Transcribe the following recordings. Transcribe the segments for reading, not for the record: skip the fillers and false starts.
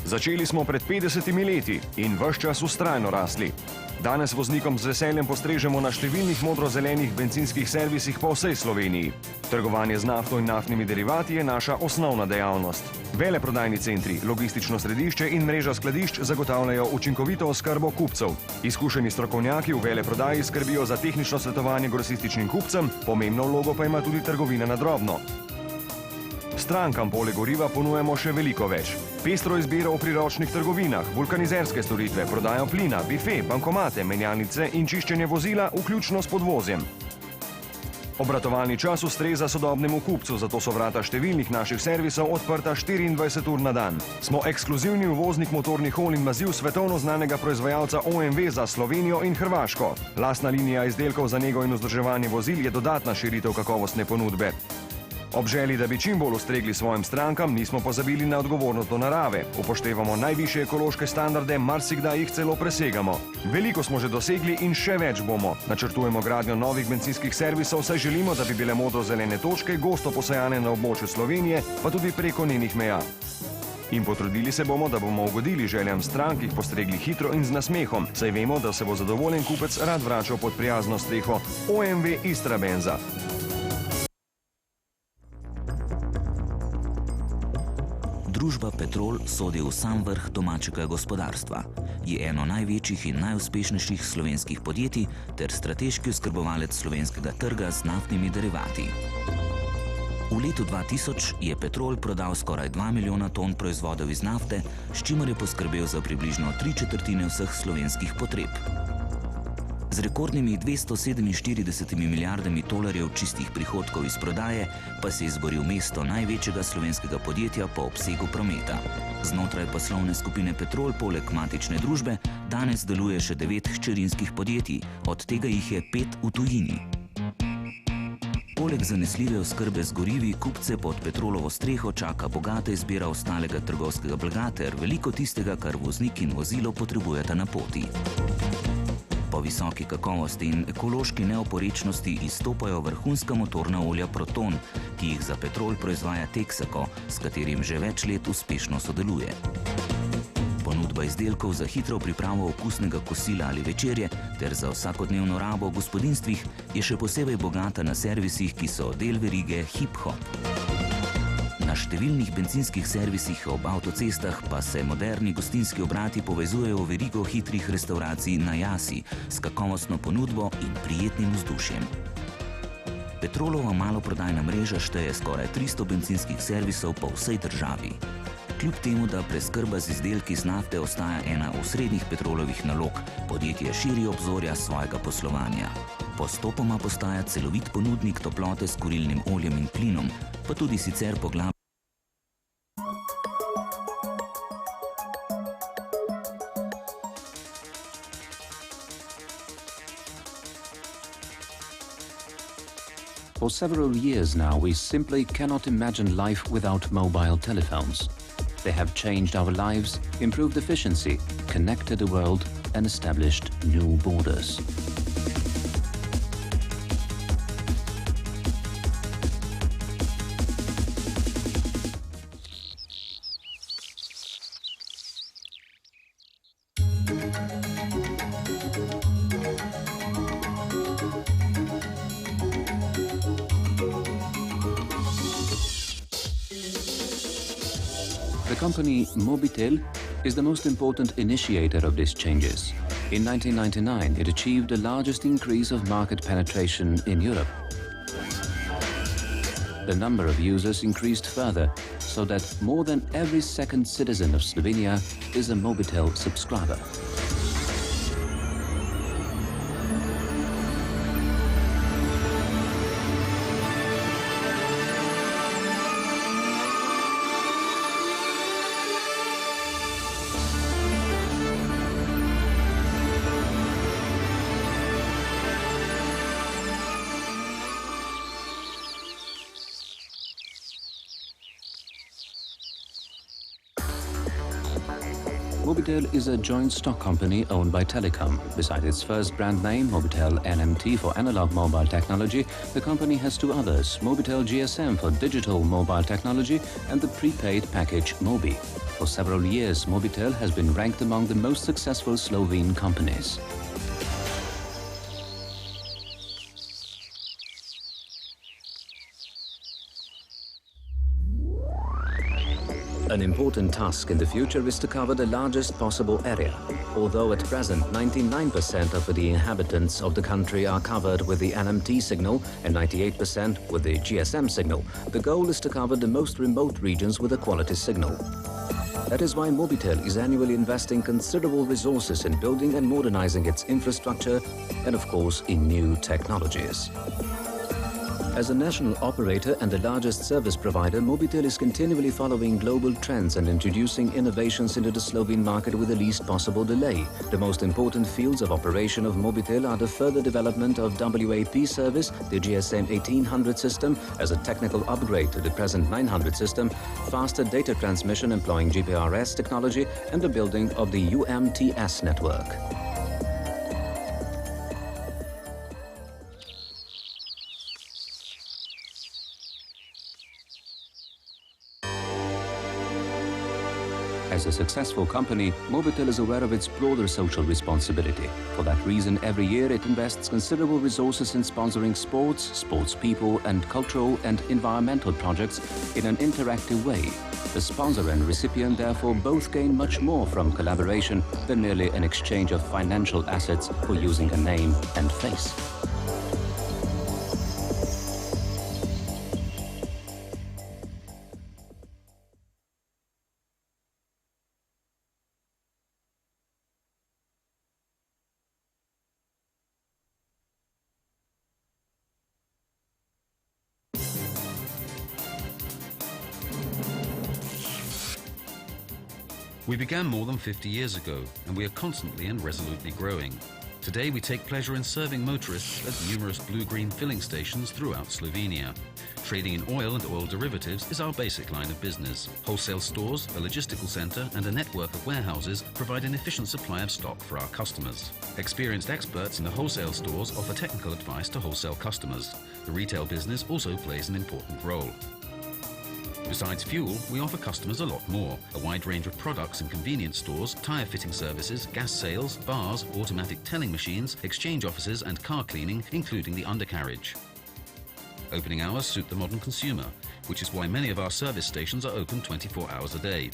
Začeli smo pred 50 leti in ves čas vztrajno rasli. Danes voznikom z veseljem postrežemo na številnih modro-zelenih bencinskih servisih po vsej Sloveniji. Trgovanje z nafto in naftnimi derivati je naša osnovna dejavnost. Veleprodajni centri, logistično središče in mreža skladišč zagotavljajo učinkovito oskrbo kupcev. Izkušeni strokovnjaki v veleprodaji skrbijo za tehnično svetovanje grosističnim kupcem, pomembno vlogo pa ima tudi trgovina na drobno. Strankam poleg goriva ponujamo še veliko več. Pestro izbiro v priročnih trgovinah, vulkanizerske storitve, prodajo plina, bife, bankomate, menjalnice in čiščenje vozila, vključno s podvozjem. Obratovalni čas ustreza sodobnemu kupcu, zato so vrata številnih naših servisov odprta 24 ur na dan. Smo ekskluzivni uvoznik motornih olj in maziv svetovno znanega proizvajalca OMV za Slovenijo in Hrvaško. Lastna linija izdelkov za nego in vzdrževanje vozil je dodatna širitev kakovostne ponudbe. Ob želji, da bi čim bolj ustregli svojim strankam, nismo pozabili na odgovornost do narave. Upoštevamo najvišje ekološke standarde, marsikdaj jih celo presegamo. Veliko smo že dosegli in še več bomo. Načrtujemo gradnjo novih bencinskih servisov, saj želimo, da bi bile modro-zelene točke gosto posajane na območju Slovenije, pa tudi preko njenih meja. In potrudili se bomo, da bomo ugodili željam strank, jih postregli hitro in z nasmehom, saj vemo, da se bo zadovoljen kupec rad vračal pod prijazno streho OMV Istrabenza. Družba Petrol sodi v sam vrh domačega gospodarstva. Je eno največjih in najuspešnejših slovenskih podjetij ter strateški oskrbovalec slovenskega trga z naftnimi derivati. V letu 2000 je Petrol prodal skoraj 2 milijona ton proizvodov iz nafte, s čimer je poskrbel za približno 3/4 vseh slovenskih potreb. Z rekordnimi 247 milijardami tolarjev čistih prihodkov iz prodaje pa se je izboril mesto največjega slovenskega podjetja po obsegu prometa. Znotraj poslovne skupine Petrol poleg matične družbe danes deluje še 9 hčerinskih podjetij, od tega jih je 5 v tujini. Poleg zanesljive oskrbe z gorivi, kupce pod Petrolovo streho čaka bogata izbira ostalega trgovskega blaga ter veliko tistega, kar voznik in vozilo potrebujeta na poti. Po visoki kakovosti in ekološki neoporečnosti izstopajo vrhunska motorna olja Proton, ki jih za Petrol proizvaja Texaco, s katerim že več let uspešno sodeluje. Ponudba izdelkov za hitro pripravo okusnega kosila ali večerje ter za vsakodnevno rabo v gospodinjstvih je še posebej bogata na servisih, ki so del verige Hip-Hop. Na številnih bencinskih servisih ob avtocestah pa se moderni gostinski obrati povezujejo v verigo hitrih restauracij na jasi s kakovostno ponudbo in prijetnim vzdušjem. Petrolova maloprodajna mreža šteje skoraj 300 bencinskih servisov po vsej državi. Kljub temu, da preskrba z izdelki z nafte ostaja ena osrednjih Petrolovih nalog, podjetje širi obzorja svojega poslovanja. Postopoma postaja celovit ponudnik toplote s kurilnim oljem in plinom, pa tudi sicer poglablja. For several years now, we simply cannot imagine life without mobile telephones. They have changed our lives, improved efficiency, connected the world, and established new borders. The company Mobitel is the most important initiator of these changes. In 1999, it achieved the largest increase of market penetration in Europe. The number of users increased further, so that more than every second citizen of Slovenia is a Mobitel subscriber. Mobitel is a joint stock company owned by Telecom. Besides its first brand name, Mobitel NMT for analog mobile technology, the company has two others, Mobitel GSM for digital mobile technology and the prepaid package Mobi. For several years, Mobitel has been ranked among the most successful Slovene companies. An important task in the future is to cover the largest possible area. Although at present 99% of the inhabitants of the country are covered with the NMT signal and 98% with the GSM signal, the goal is to cover the most remote regions with a quality signal. That is why Mobitel is annually investing considerable resources in building and modernizing its infrastructure and, of course, in new technologies. As a national operator and the largest service provider, Mobitel is continually following global trends and introducing innovations into the Slovene market with the least possible delay. The most important fields of operation of Mobitel are the further development of WAP service, the GSM 1800 system as a technical upgrade to the present 900 system, faster data transmission employing GPRS technology, and the building of the UMTS network. As a successful company, Mobitel is aware of its broader social responsibility. For that reason, every year it invests considerable resources in sponsoring sports, sports people, and cultural and environmental projects in an interactive way. The sponsor and recipient therefore both gain much more from collaboration than merely an exchange of financial assets for using a name and face. We began more than 50 years ago, and we are constantly and resolutely growing. Today we take pleasure in serving motorists at numerous blue-green filling stations throughout Slovenia. Trading in oil and oil derivatives is our basic line of business. Wholesale stores, a logistical centre and a network of warehouses provide an efficient supply of stock for our customers. Experienced experts in the wholesale stores offer technical advice to wholesale customers. The retail business also plays an important role. Besides fuel, we offer customers a lot more. A wide range of products in convenience stores, tyre fitting services, gas sales, bars, automatic telling machines, exchange offices and car cleaning, including the undercarriage. Opening hours suit the modern consumer, which is why many of our service stations are open 24 hours a day.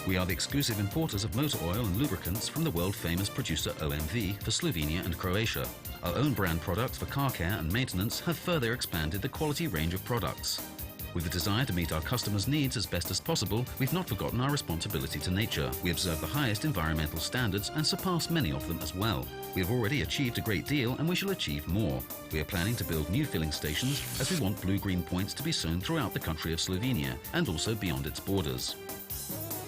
We are the exclusive importers of motor oil and lubricants from the world-famous producer OMV for Slovenia and Croatia. Our own brand products for car care and maintenance have further expanded the quality range of products. With the desire to meet our customers' needs as best as possible, we've not forgotten our responsibility to nature. We observe the highest environmental standards and surpass many of them as well. We have already achieved a great deal and we shall achieve more. We are planning to build new filling stations as we want blue-green points to be sown throughout the country of Slovenia and also beyond its borders.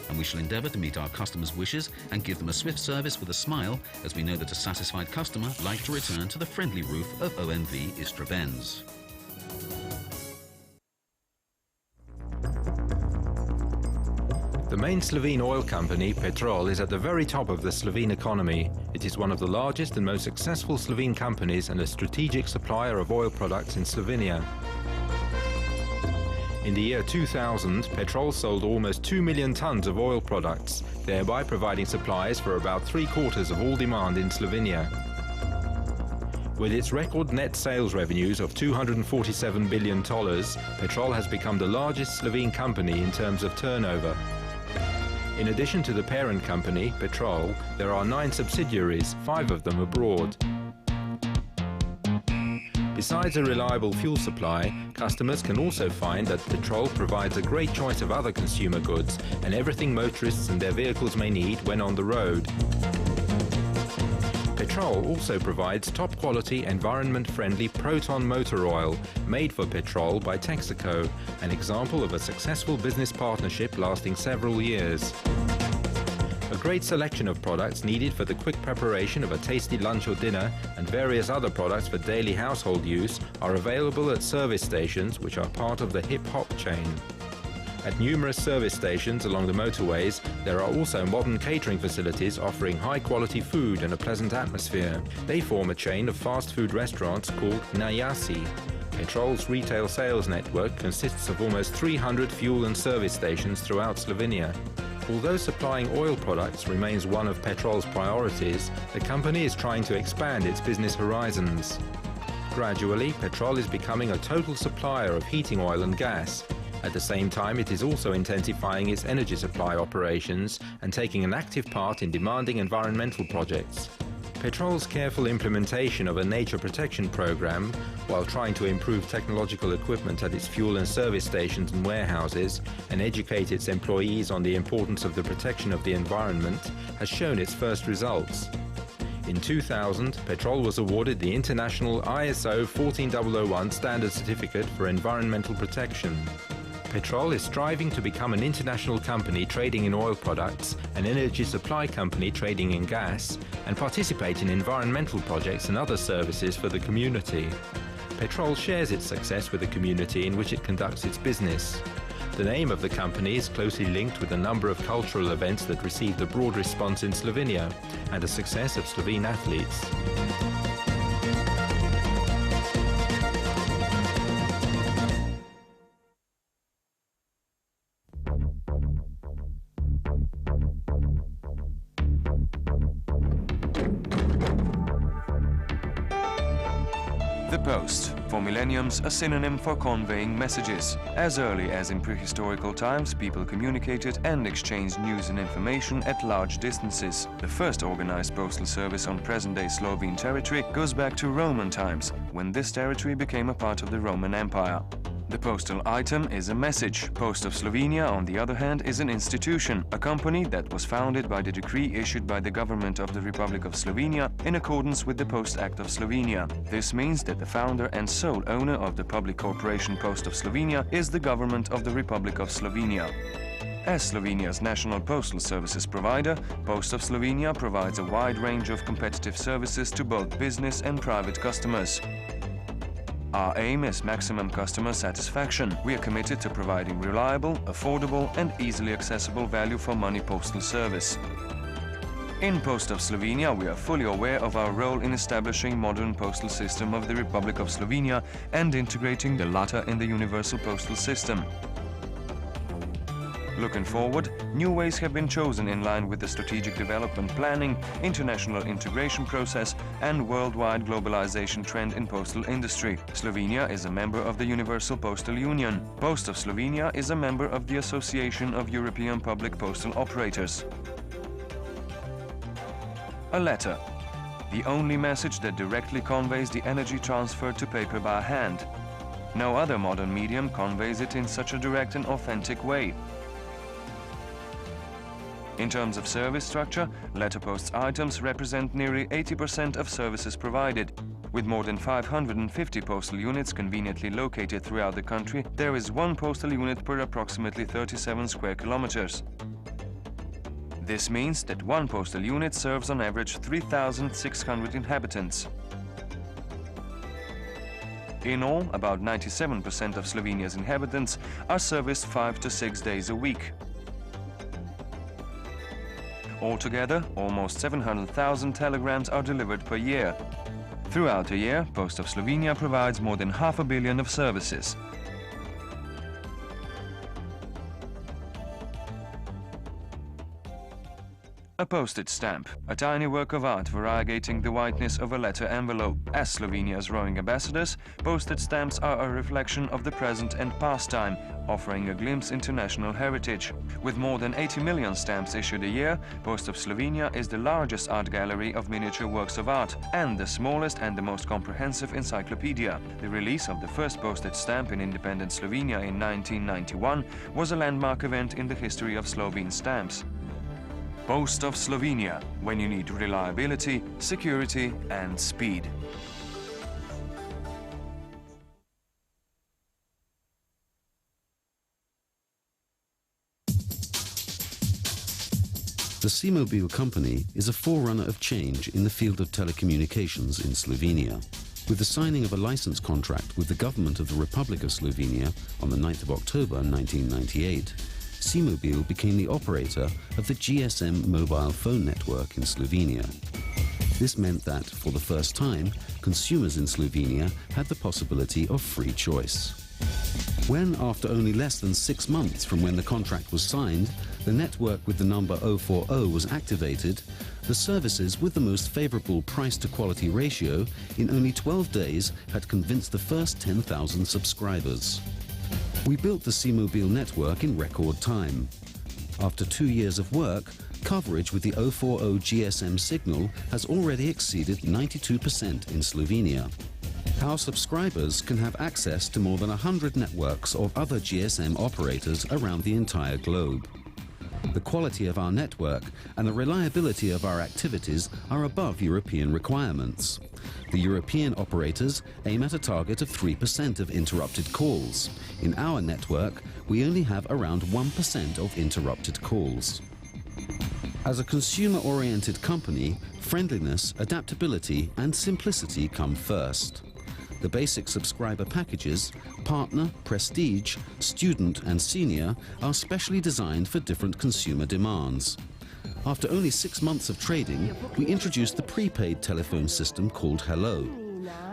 And we shall endeavour to meet our customers' wishes and give them a swift service with a smile, as we know that a satisfied customer likes to return to the friendly roof of OMV Istra Benz. The main Slovene oil company, Petrol, is at the very top of the Slovene economy. It is one of the largest and most successful Slovene companies and a strategic supplier of oil products in Slovenia. In the year 2000, Petrol sold almost 2 million tons of oil products, thereby providing supplies for about 3/4 of all demand in Slovenia. With its record net sales revenues of $247 billion, Petrol has become the largest Slovene company in terms of turnover. In addition to the parent company, Petrol, there are 9 subsidiaries, 5 of them abroad. Besides a reliable fuel supply, customers can also find that Petrol provides a great choice of other consumer goods and everything motorists and their vehicles may need when on the road. Petrol also provides top-quality, environment-friendly Proton motor oil, made for Petrol by Texaco, an example of a successful business partnership lasting several years. A great selection of products needed for the quick preparation of a tasty lunch or dinner and various other products for daily household use are available at service stations which are part of the hip-hop chain. At numerous service stations along the motorways, there are also modern catering facilities offering high-quality food and a pleasant atmosphere. They form a chain of fast food restaurants called Najasi. Petrol's retail sales network consists of almost 300 fuel and service stations throughout Slovenia. Although supplying oil products remains one of Petrol's priorities, the company is trying to expand its business horizons. Gradually, Petrol is becoming a total supplier of heating oil and gas. At the same time, it is also intensifying its energy supply operations and taking an active part in demanding environmental projects. Petrol's careful implementation of a nature protection program, while trying to improve technological equipment at its fuel and service stations and warehouses and educate its employees on the importance of the protection of the environment, has shown its first results. In 2000, Petrol was awarded the International ISO 14001 Standard Certificate for Environmental Protection. Petrol is striving to become an international company trading in oil products, an energy supply company trading in gas, and participate in environmental projects and other services for the community. Petrol shares its success with the community in which it conducts its business. The name of the company is closely linked with a number of cultural events that received a broad response in Slovenia and the success of Slovene athletes. The post, for millenniums a synonym for conveying messages. As early as in prehistorical times, people communicated and exchanged news and information at large distances. The first organized postal service on present-day Slovene territory goes back to Roman times, when this territory became a part of the Roman Empire. The postal item is a message. Post of Slovenia, on the other hand, is an institution, a company that was founded by the decree issued by the government of the Republic of Slovenia in accordance with the Post Act of Slovenia. This means that the founder and sole owner of the public corporation Post of Slovenia is the government of the Republic of Slovenia. As Slovenia's national postal services provider, Post of Slovenia provides a wide range of competitive services to both business and private customers. Our aim is maximum customer satisfaction. We are committed to providing reliable, affordable and easily accessible value for money postal service. In Post of Slovenia, we are fully aware of our role in establishing modern postal system of the Republic of Slovenia and integrating the latter in the universal postal system. Looking forward, new ways have been chosen in line with the strategic development planning, international integration process and worldwide globalization trend in postal industry. Slovenia is a member of the Universal Postal Union. Post of Slovenia is a member of the Association of European Public Postal Operators. A letter. The only message that directly conveys the energy transfer to paper by hand. No other modern medium conveys it in such a direct and authentic way. In terms of service structure, letterpost items represent nearly 80% of services provided. With more than 550 postal units conveniently located throughout the country, there is one postal unit per approximately 37 square kilometers. This means that one postal unit serves on average 3,600 inhabitants. In all, about 97% of Slovenia's inhabitants are serviced 5 to 6 days a week. Altogether, almost 700,000 telegrams are delivered per year. Throughout the year, Post of Slovenia provides more than 500 million of services. A postage stamp, a tiny work of art variegating the whiteness of a letter envelope. As Slovenia's rowing ambassadors, postage stamps are a reflection of the present and past time, offering a glimpse into national heritage. With more than 80 million stamps issued a year, Post of Slovenia is the largest art gallery of miniature works of art and the smallest and the most comprehensive encyclopedia. The release of the first postage stamp in independent Slovenia in 1991 was a landmark event in the history of Slovene stamps. Post of Slovenia, when you need reliability, security and speed. The Simo company is a forerunner of change in the field of telecommunications in Slovenia. With the signing of a license contract with the government of the Republic of Slovenia on the 9th of October 1998, Simo became the operator of the GSM mobile phone network in Slovenia. This meant that, for the first time, consumers in Slovenia had the possibility of free choice. When, after only less than 6 months from when the contract was signed, the network with the number 040 was activated, the services with the most favorable price-to-quality ratio in only 12 days had convinced the first 10,000 subscribers. We built the Simobile network in record time. After 2 years of work, coverage with the 040 GSM signal has already exceeded 92% in Slovenia. Our subscribers can have access to more than 100 networks of other GSM operators around the entire globe. The quality of our network and the reliability of our activities are above European requirements. The European operators aim at a target of 3% of interrupted calls. In our network, we only have around 1% of interrupted calls. As a consumer-oriented company, friendliness, adaptability, and simplicity come first. The basic subscriber packages, Partner, Prestige, Student and Senior, are specially designed for different consumer demands. After only 6 months of trading, we introduced the prepaid telephone system called Hello.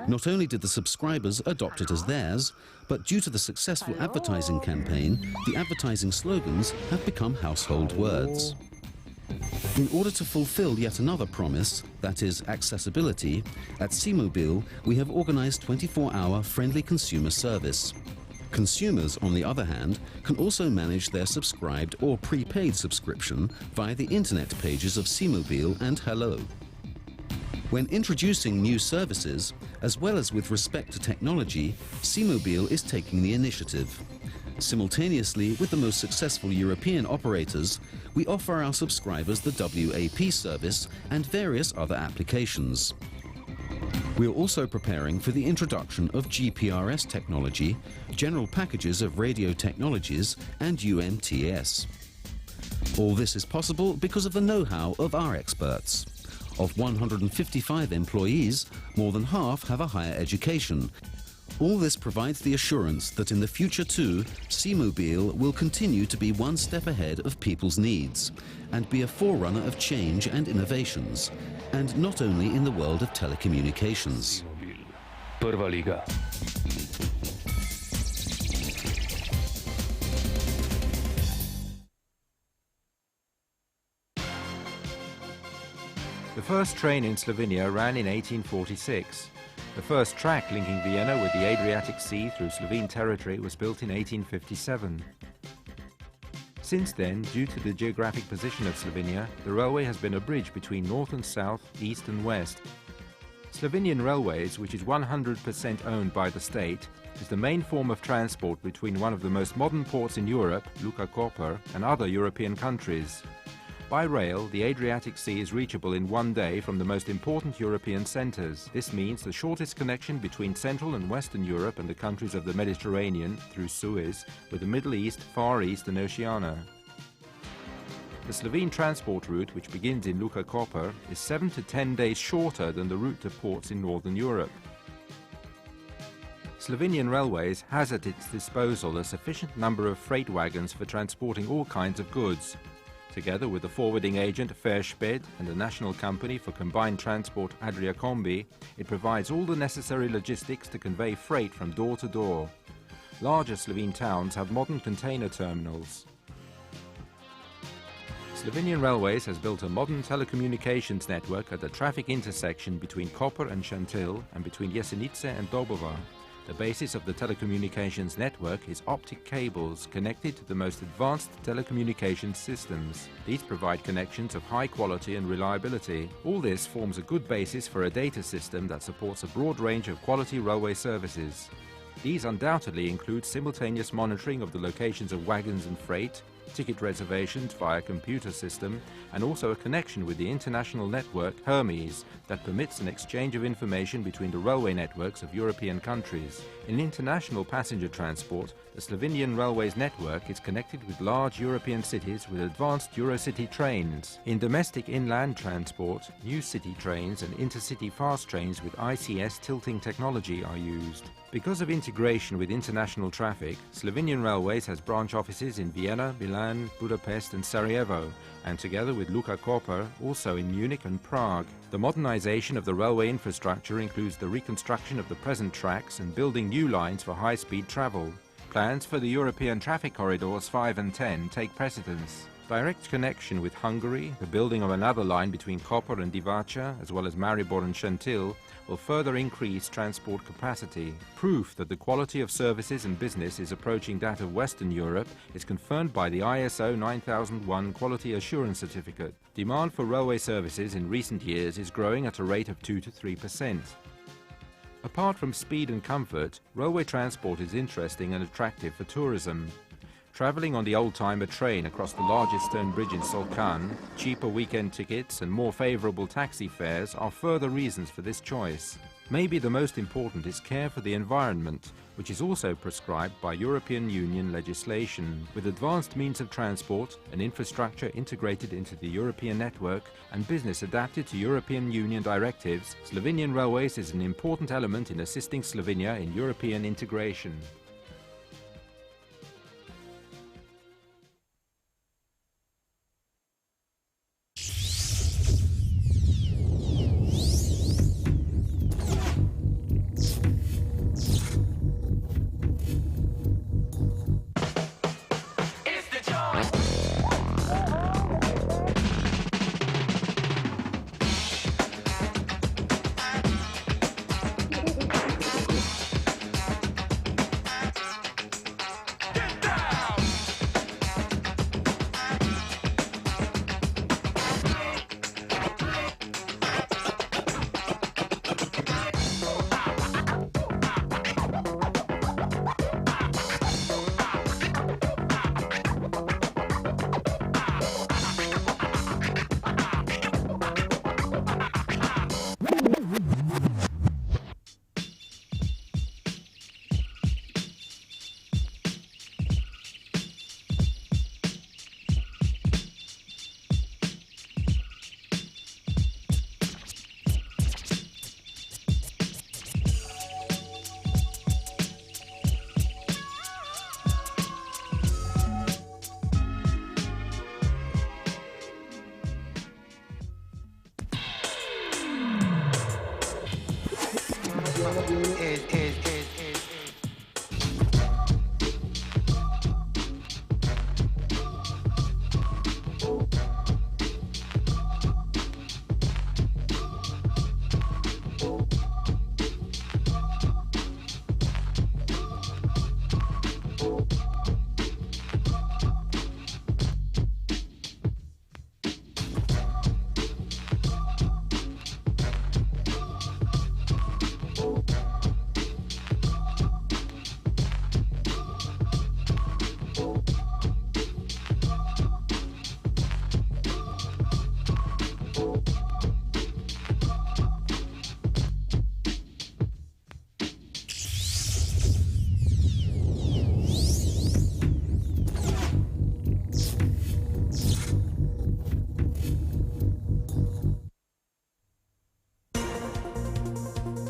Not only did the subscribers adopt it as theirs, but due to the successful advertising campaign, the advertising slogans have become household words. In order to fulfill yet another promise, that is accessibility, at Simobile we have organized 24-hour friendly consumer service. Consumers, on the other hand, can also manage their subscribed or prepaid subscription via the internet pages of Simobile and Hello. When introducing new services, as well as with respect to technology, Simobile is taking the initiative. Simultaneously with the most successful European operators, we offer our subscribers the WAP service and various other applications. We are also preparing for the introduction of GPRS technology, general packages of radio technologies, and UMTS. All this is possible because of the know-how of our experts. Of 155 employees, more than half have a higher education. All this provides the assurance that in the future too, Simobile will continue to be one step ahead of people's needs and be a forerunner of change and innovations, and not only in the world of telecommunications. Prva liga. The first train in Slovenia ran in 1846. The first track linking Vienna with the Adriatic Sea through Slovene territory was built in 1857. Since then, due to the geographic position of Slovenia, the railway has been a bridge between north and south, east and west. Slovenian Railways, which is 100% owned by the state, is the main form of transport between one of the most modern ports in Europe, Luka Koper, and other European countries. By rail, the Adriatic Sea is reachable in 1 day from the most important European centres. This means the shortest connection between Central and Western Europe and the countries of the Mediterranean through Suez with the Middle East, Far East and Oceania. The Slovene transport route, which begins in Luka Koper, is 7 to 10 days shorter than the route to ports in Northern Europe. Slovenian Railways has at its disposal a sufficient number of freight wagons for transporting all kinds of goods. Together with the forwarding agent Fairsped and the national company for combined transport Adriacombi, it provides all the necessary logistics to convey freight from door to door. Larger Slovene towns have modern container terminals. Slovenian Railways has built a modern telecommunications network at the traffic intersection between Koper and Šentilj and between Jesenice and Dobova. The basis of the telecommunications network is optic cables connected to the most advanced telecommunications systems. These provide connections of high quality and reliability. All this forms a good basis for a data system that supports a broad range of quality railway services. These undoubtedly include simultaneous monitoring of the locations of wagons and freight, ticket reservations via computer system, and also a connection with the international network Hermes that permits an exchange of information between the railway networks of European countries. In international passenger transport, the Slovenian Railways network is connected with large European cities with advanced Eurocity trains. In domestic inland transport, new city trains and intercity fast trains with ICS tilting technology are used. Because of integration with international traffic, Slovenian Railways has branch offices in Vienna, Milan, Budapest and Sarajevo, and together with Luka Koper, also in Munich and Prague. The modernization of the railway infrastructure includes the reconstruction of the present tracks and building new lines for high-speed travel. Plans for the European traffic corridors 5 and 10 take precedence. Direct connection with Hungary, the building of another line between Koper and Divača, as well as Maribor and Šentil, will further increase transport capacity. Proof that the quality of services and business is approaching that of Western Europe is confirmed by the ISO 9001 Quality Assurance Certificate. Demand for railway services in recent years is growing at a rate of 2 to 3%. Apart from speed and comfort, railway transport is interesting and attractive for tourism. Travelling on the old-timer train across the largest stone bridge in Solcan, cheaper weekend tickets and more favourable taxi fares are further reasons for this choice. Maybe the most important is care for the environment, which is also prescribed by European Union legislation. With advanced means of transport and infrastructure integrated into the European network and business adapted to European Union directives, Slovenian Railways is an important element in assisting Slovenia in European integration.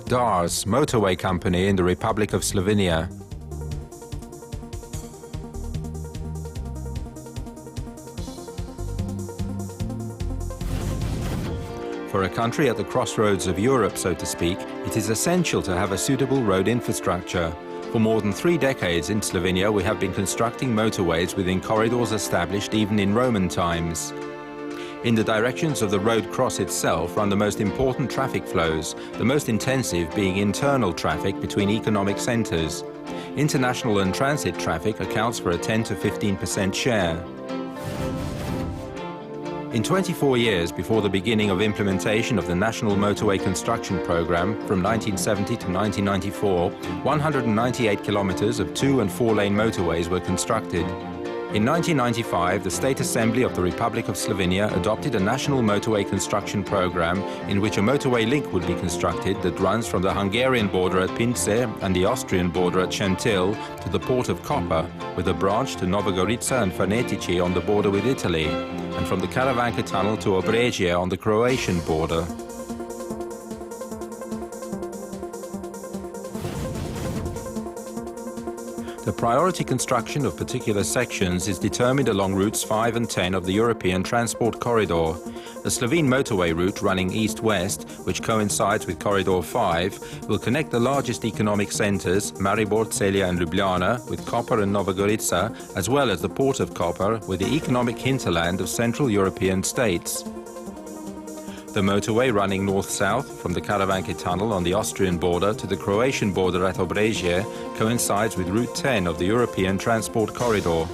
DARS, motorway company in the Republic of Slovenia. For a country at the crossroads of Europe, so to speak, it is essential to have a suitable road infrastructure. For more than 3 decades in Slovenia, we have been constructing motorways within corridors established even in Roman times. In the directions of the road cross itself run the most important traffic flows, the most intensive being internal traffic between economic centres. International and transit traffic accounts for a 10 to 15% share. In 24 years before the beginning of implementation of the National Motorway Construction Programme from 1970 to 1994, 198 kilometres of 2- and 4-lane motorways were constructed. In 1995, the State Assembly of the Republic of Slovenia adopted a national motorway construction program in which a motorway link would be constructed that runs from the Hungarian border at Pince and the Austrian border at Šentil to the port of Koper, with a branch to Novogorica and Fanetici on the border with Italy, and from the Karavanka tunnel to Obrežje on the Croatian border. The priority construction of particular sections is determined along routes 5 and 10 of the European Transport Corridor. The Slovene motorway route running east-west, which coincides with Corridor 5, will connect the largest economic centres, Maribor, Celje and Ljubljana, with Koper and Nova Gorica, as well as the port of Koper with the economic hinterland of Central European states. The motorway running north-south from the Karavanke tunnel on the Austrian border to the Croatian border at Obrežje coincides with Route 10 of the European Transport Corridor.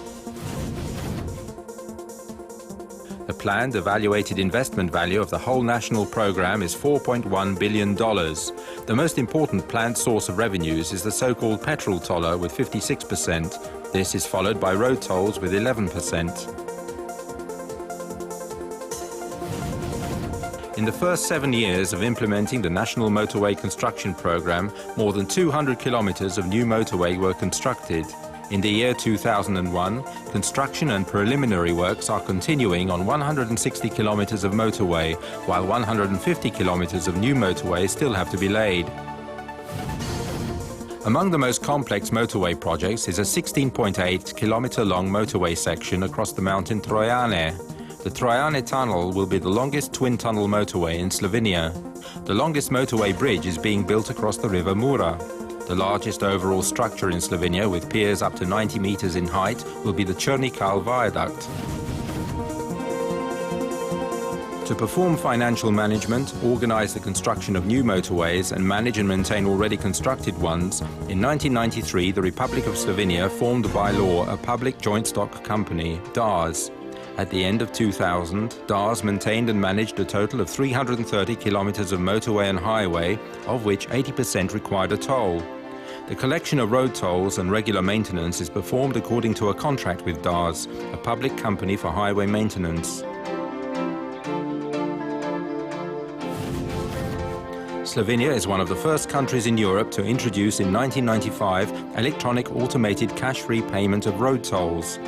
The planned evaluated investment value of the whole national program is $4.1 billion. The most important planned source of revenues is the so-called petrol toller with 56%. This is followed by road tolls with 11%. In the first 7 years of implementing the National Motorway Construction Program, more than 200 kilometers of new motorway were constructed. In the year 2001, construction and preliminary works are continuing on 160 kilometers of motorway, while 150 kilometers of new motorway still have to be laid. Among the most complex motorway projects is a 16.8-kilometer-long motorway section across the mountain Trojane. The Trojane tunnel will be the longest twin-tunnel motorway in Slovenia. The longest motorway bridge is being built across the river Mura. The largest overall structure in Slovenia, with piers up to 90 meters in height, will be the Črni-Kal viaduct. To perform financial management, organize the construction of new motorways and manage and maintain already constructed ones, in 1993 the Republic of Slovenia formed by law a public joint stock company, DARS. At the end of 2000, DARS maintained and managed a total of 330 kilometers of motorway and highway, of which 80% required a toll. The collection of road tolls and regular maintenance is performed according to a contract with DARS, a public company for highway maintenance. Slovenia is one of the first countries in Europe to introduce in 1995 electronic automated cash-free payment of road tolls.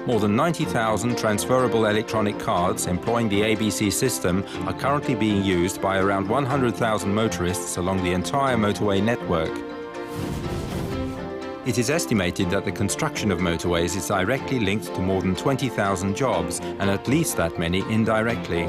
More than 90,000 transferable electronic cards employing the ABC system are currently being used by around 100,000 motorists along the entire motorway network. It is estimated that the construction of motorways is directly linked to more than 20,000 jobs and at least that many indirectly.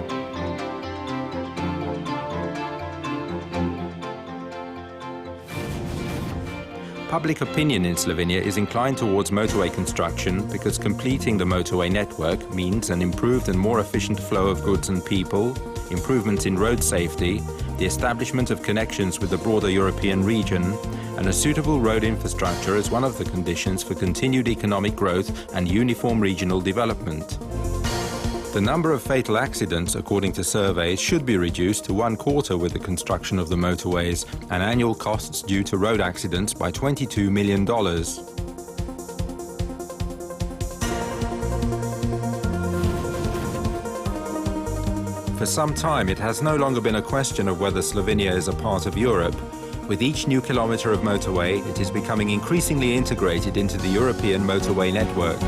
Public opinion in Slovenia is inclined towards motorway construction because completing the motorway network means an improved and more efficient flow of goods and people, improvements in road safety, the establishment of connections with the broader European region, and a suitable road infrastructure as one of the conditions for continued economic growth and uniform regional development. The number of fatal accidents, according to surveys, should be reduced to 1/4 with the construction of the motorways and annual costs due to road accidents by $22 million. For some time, it has no longer been a question of whether Slovenia is a part of Europe. With each new kilometre of motorway, it is becoming increasingly integrated into the European motorway network.